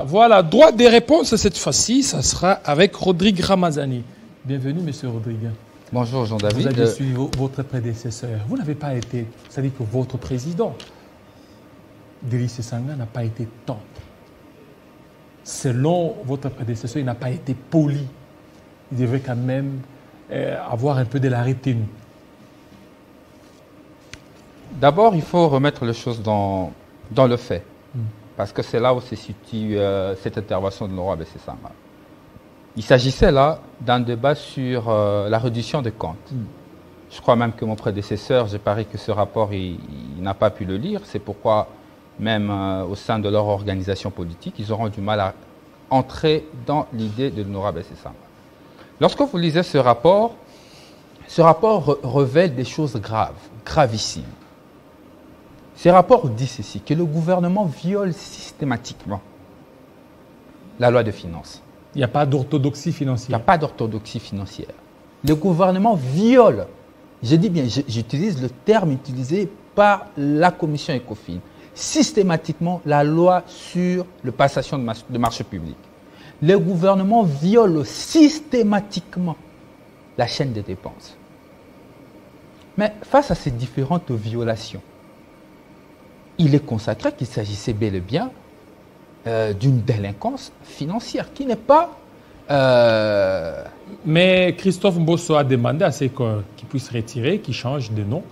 Voilà, droit des réponses cette fois-ci, ça sera avec Rodrigue Ramazani. Bienvenue, monsieur Rodrigue. Bonjour, Jean-David. Vous avez suivi votre prédécesseur. Vous n'avez pas été, c'est-à-dire que votre président, Délice Sanga, n'a pas été tendre. Selon votre prédécesseur, il n'a pas été poli. Il devrait quand même avoir un peu de la retenue. D'abord, il faut remettre les choses dans le fait. Parce que c'est là où se situe cette intervention de l'honorable Sanga. Il s'agissait là d'un débat sur la réduction des comptes. Je crois même que mon prédécesseur, j'ai parié que ce rapport, il n'a pas pu le lire. C'est pourquoi, même au sein de leur organisation politique, ils auront du mal à entrer dans l'idée de l'honorable Sanga. Lorsque vous lisez ce rapport révèle des choses graves, gravissimes. Ces rapports disent ceci, que le gouvernement viole systématiquement la loi de finances. Il n'y a pas d'orthodoxie financière. Il n'y a pas d'orthodoxie financière. Le gouvernement viole, je dis bien, j'utilise le terme utilisé par la commission ECOFIN, systématiquement la loi sur la passation de marché public. Le gouvernement viole systématiquement la chaîne des dépenses. Mais face à ces différentes violations, il est consacré qu'il s'agissait bel et bien d'une délinquance financière qui n'est pas... Mais Christophe Mbosso a demandé à ce qu'il puisse retirer, qu'il change de nom,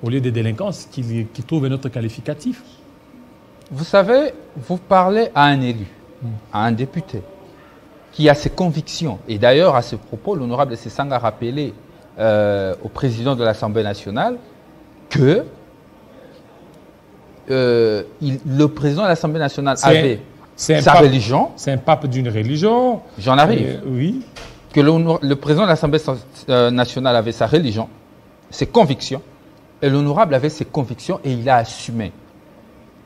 au lieu de délinquance, qu'il trouve un autre qualificatif. Vous savez, vous parlez à un élu, à un député, qui a ses convictions. Et d'ailleurs, à ce propos, l'honorable Sanga a rappelé au président de l'Assemblée nationale que le président de l'Assemblée nationale avait sa religion. C'est un pape d'une religion. J'en arrive. Oui. Que le président de l'Assemblée nationale avait sa religion, ses convictions, et l'honorable avait ses convictions et il a assumé.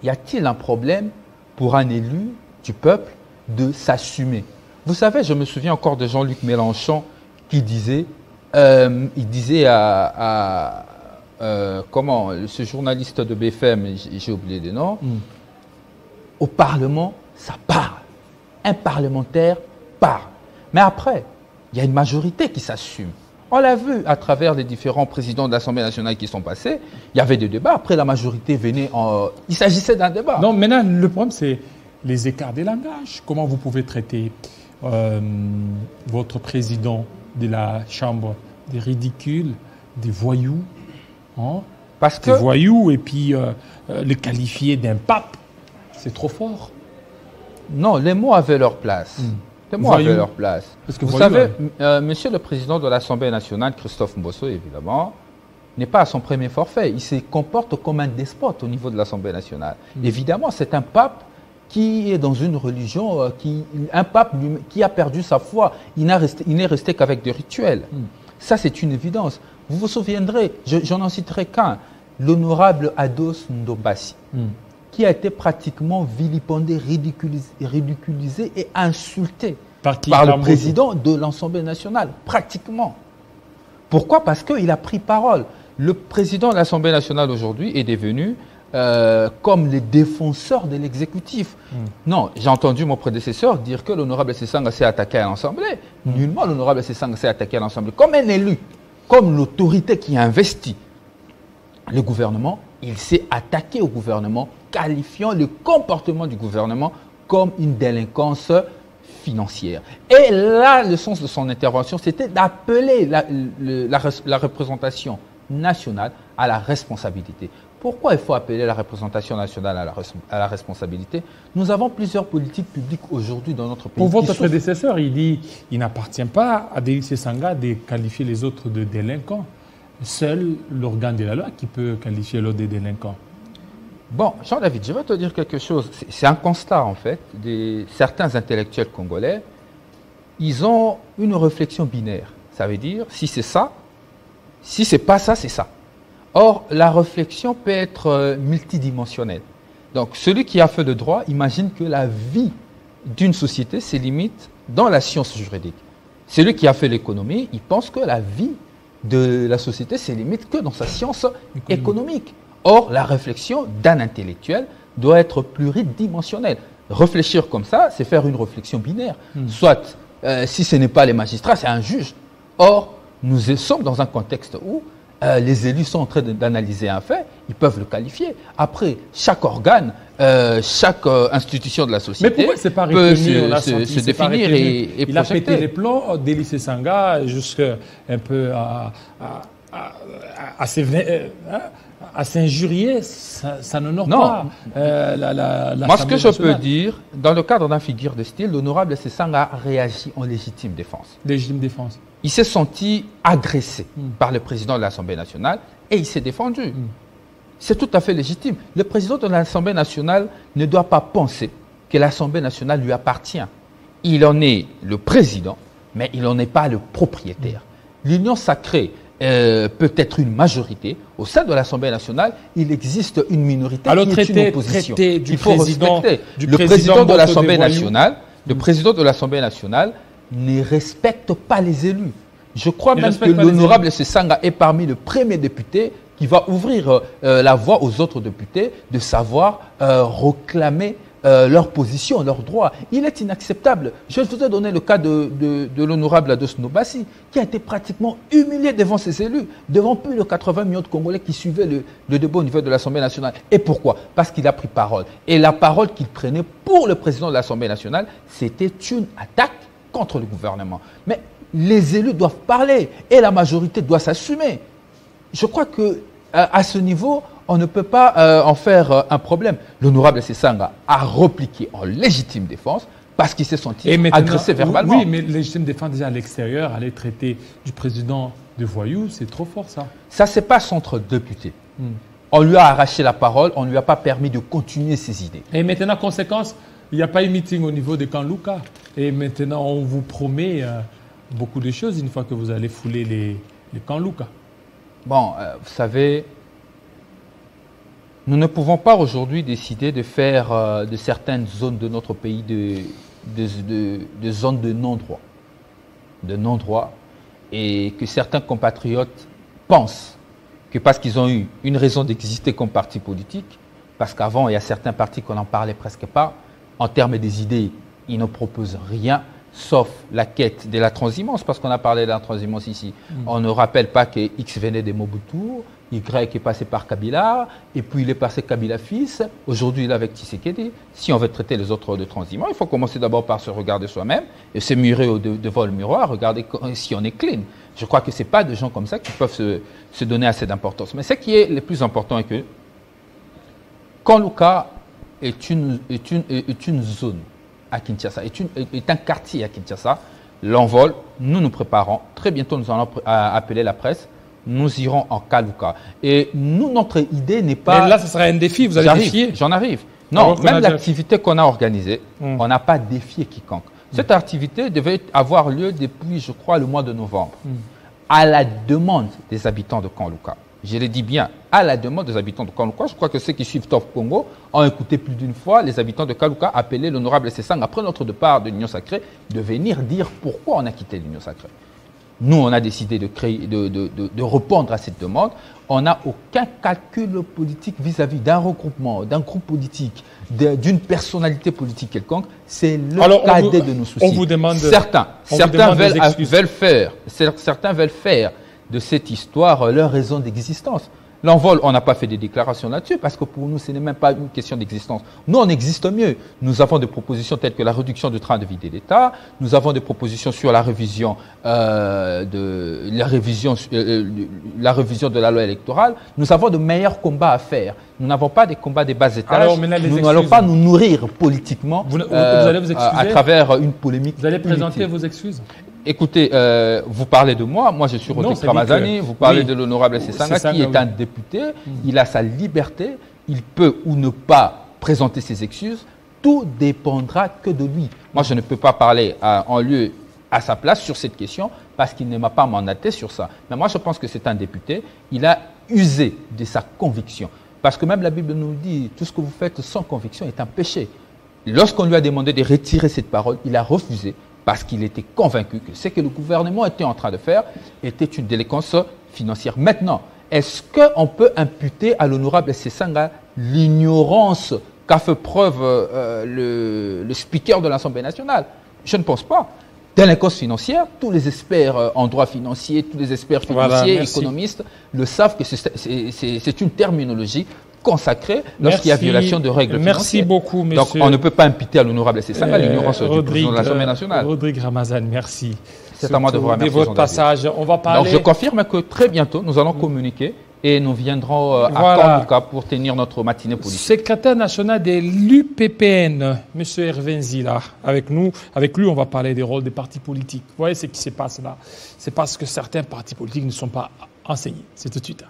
Y a-t-il un problème pour un élu du peuple de s'assumer? Vous savez, je me souviens encore de Jean-Luc Mélenchon qui disait, ce journaliste de BFM, j'ai oublié le nom, au Parlement, ça parle. Un parlementaire parle. Mais après, il y a une majorité qui s'assume. On l'a vu à travers les différents présidents de l'Assemblée nationale qui sont passés. Il y avait des débats. Après, la majorité venait en... Il s'agissait d'un débat. Non, maintenant, le problème, c'est les écarts des langages. Comment vous pouvez traiter votre président de la Chambre des ridicules, des voyous, Parce que... des voyous, et puis le qualifier d'un pape, c'est trop fort. Non, les mots avaient leur place. Les mots avaient leur place. Parce que vous savez, monsieur le président de l'Assemblée nationale, Christophe Mbosso, évidemment, n'est pas à son premier forfait. Il se comporte comme un despote au niveau de l'Assemblée nationale. Évidemment, c'est un pape qui est dans une religion, un pape qui a perdu sa foi. Il n'est resté qu'avec des rituels. Ça, c'est une évidence. Vous vous souviendrez, j'en en citerai qu'un, l'honorable Ados Ndombasi, qui a été pratiquement vilipendé, ridiculisé et insulté par le président de l'Assemblée nationale, pratiquement. Pourquoi? Parce qu'il a pris parole. Le président de l'Assemblée nationale aujourd'hui est devenu comme les défenseurs de l'exécutif. Non, j'ai entendu mon prédécesseur dire que l'honorable Sanga s'est attaqué à l'Assemblée. Nullement l'honorable Sanga s'est attaqué à l'Assemblée. Comme un élu, comme l'autorité qui a investi le gouvernement, il s'est attaqué au gouvernement, qualifiant le comportement du gouvernement comme une délinquance financière. Et là, le sens de son intervention, c'était d'appeler la représentation nationale à la responsabilité. Pourquoi il faut appeler la représentation nationale à la responsabilité? Nous avons plusieurs politiques publiques aujourd'hui dans notre pays. Pour votre prédécesseur, il dit qu'il n'appartient pas à Délice Sanga de qualifier les autres de délinquants. Seul l'organe de la loi qui peut qualifier l'autre des délinquants. Bon, Jean-David, je vais te dire quelque chose. C'est un constat, en fait, certains intellectuels congolais. Ils ont une réflexion binaire. Ça veut dire, si c'est ça, si c'est pas ça, c'est ça. Or, la réflexion peut être multidimensionnelle. Donc, celui qui a fait le droit imagine que la vie d'une société se limite dans la science juridique. Celui qui a fait l'économie, il pense que la vie de la société se limite que dans sa science économique. Or, la réflexion d'un intellectuel doit être pluridimensionnelle. Réfléchir comme ça, c'est faire une réflexion binaire. Soit, si ce n'est pas les magistrats, c'est un juge. Or, nous sommes dans un contexte où les élus sont en train d'analyser un fait, ils peuvent le qualifier. Après, chaque organe, chaque institution de la société mais pourquoi c'est pas peut se définir et il a projeter. pété les plombs dès lycée Sanga jusqu'à un peu à s'injurier, ça n'honore pas la Moi, ce que je peux nationale. dire, dans le cadre d'un figure de style, l'honorable Sessang a réagi en légitime défense. Légitime défense. Il s'est senti agressé par le président de l'Assemblée nationale et il s'est défendu. C'est tout à fait légitime. Le président de l'Assemblée nationale ne doit pas penser que l'Assemblée nationale lui appartient. Il en est le président, mais il n'en est pas le propriétaire. L'union sacrée peut être une majorité. Au sein de l'Assemblée nationale, il existe une minorité Alors, qui est une opposition. Il faut respecter Le président de l'Assemblée nationale, le président de l'Assemblée nationale ne respecte pas les élus. Je crois même que l'honorable Sessanga est parmi les premiers députés qui va ouvrir la voie aux autres députés de savoir réclamer leur position, leurs droits. Il est inacceptable. Je vous ai donné le cas de l'honorable Ados Nobasi, qui a été pratiquement humilié devant ses élus, devant plus de 80 millions de Congolais qui suivaient le débat au niveau de l'Assemblée nationale. Et pourquoi? Parce qu'il a pris parole. Et la parole qu'il prenait pour le président de l'Assemblée nationale, c'était une attaque contre le gouvernement. Mais les élus doivent parler et la majorité doit s'assumer. Je crois que à ce niveau, on ne peut pas en faire un problème. L'honorable Sessanga a repliqué en légitime défense parce qu'il s'est senti agressé verbalement. Oui, mais légitime défense déjà à l'extérieur, aller traiter du président de voyou, c'est trop fort ça. Ça se passe entre députés. On lui a arraché la parole, on ne lui a pas permis de continuer ses idées. Et maintenant, conséquence, il n'y a pas eu meeting au niveau de Kanluka. Et maintenant, on vous promet beaucoup de choses une fois que vous allez fouler les Kanluka. Bon, vous savez, nous ne pouvons pas aujourd'hui décider de faire de certaines zones de notre pays de zones de non-droit. De non-droit. Et que certains compatriotes pensent que parce qu'ils ont eu une raison d'exister comme parti politique, parce qu'avant, il y a certains partis qu'on n'en parlait presque pas, en termes des idées, ils ne proposent rien, sauf la quête de la transhumance, parce qu'on a parlé de la transhumance ici. On ne rappelle pas que X venait de Mobutu, Y est passé par Kabila, et puis il est passé Kabila fils, aujourd'hui il est avec Tshisekedi. Si on veut traiter les autres de transhumants, il faut commencer d'abord par se regarder soi-même, et se murer devant le miroir, regarder si on est clean. Je crois que ce n'est pas des gens comme ça qui peuvent se donner assez d'importance. Mais ce qui est le plus important est que Kanluka est une zone à Kinshasa, est un quartier à Kinshasa. L'envol, nous nous préparons. Très bientôt, nous allons appeler la presse. Nous irons en Kanluka. Et nous, notre idée n'est pas... Mais là, ce sera un défi, vous allez défier. J'en arrive. Non, même l'activité qu'on a organisée, on n'a pas défié quiconque. Cette activité devait avoir lieu depuis, je crois, le mois de novembre. À la demande des habitants de Kanluka. Je le dis bien, à la demande des habitants de Kanluka. Je crois que ceux qui suivent Top Congo ont écouté plus d'une fois les habitants de Kanluka appeler l'honorable Sessang, après notre départ de l'Union Sacrée, de venir dire pourquoi on a quitté l'Union Sacrée. Nous, on a décidé de répondre à cette demande. On n'a aucun calcul politique vis-à-vis d'un regroupement, d'un groupe politique, d'une personnalité politique quelconque. C'est le cadet de nos soucis. On vous demande, certains veulent faire de cette histoire leur raison d'existence. L'envol, on n'a pas fait des déclarations là-dessus parce que pour nous, ce n'est même pas une question d'existence. Nous, on existe mieux. Nous avons des propositions telles que la réduction du train de vie de l'État. Nous avons des propositions sur la révision de la loi électorale. Nous avons de meilleurs combats à faire. Nous n'avons pas des combats des bas étages. Nous n'allons pas nous nourrir politiquement vous allez vous excuser à travers une polémique. Vous allez présenter vos excuses. Écoutez, vous parlez de moi je suis Rodrigue Ramazani, vous parlez de l'honorable Sessanga qui est un député, il a sa liberté, il peut ou ne pas présenter ses excuses, tout dépendra que de lui. Moi, je ne peux pas parler en lieu à sa place sur cette question parce qu'il ne m'a pas mandaté sur ça. Mais moi, je pense que c'est un député, il a usé de sa conviction. Parce que même la Bible nous dit, tout ce que vous faites sans conviction est un péché. Lorsqu'on lui a demandé de retirer cette parole, il a refusé. Parce qu'il était convaincu que ce que le gouvernement était en train de faire était une délinquance financière. Maintenant, est-ce qu'on peut imputer à l'honorable Sessanga l'ignorance qu'a fait preuve le speaker de l'Assemblée nationale. Je ne pense pas. Délinquance financière, tous les experts en droit financier, tous les experts financiers, économistes le savent que c'est une terminologie consacrée lorsqu'il y a violation de règles financières. Merci beaucoup, monsieur. Donc on ne peut pas imputer à l'honorable Sessanga l'ignorance du président de l'Assemblée nationale. Rodrigue Ramazan, merci. C'est à moi de vous remercier. De votre passage, on va parler... Donc je confirme que très bientôt, nous allons communiquer et nous viendrons à Kanduka pour tenir notre matinée politique. Secrétaire national de l'UPPN, M. Hervé Nzila, avec nous. Avec lui, on va parler des rôles des partis politiques. Vous voyez ce qui se passe là. C'est parce que certains partis politiques ne sont pas enseignés. C'est tout de suite.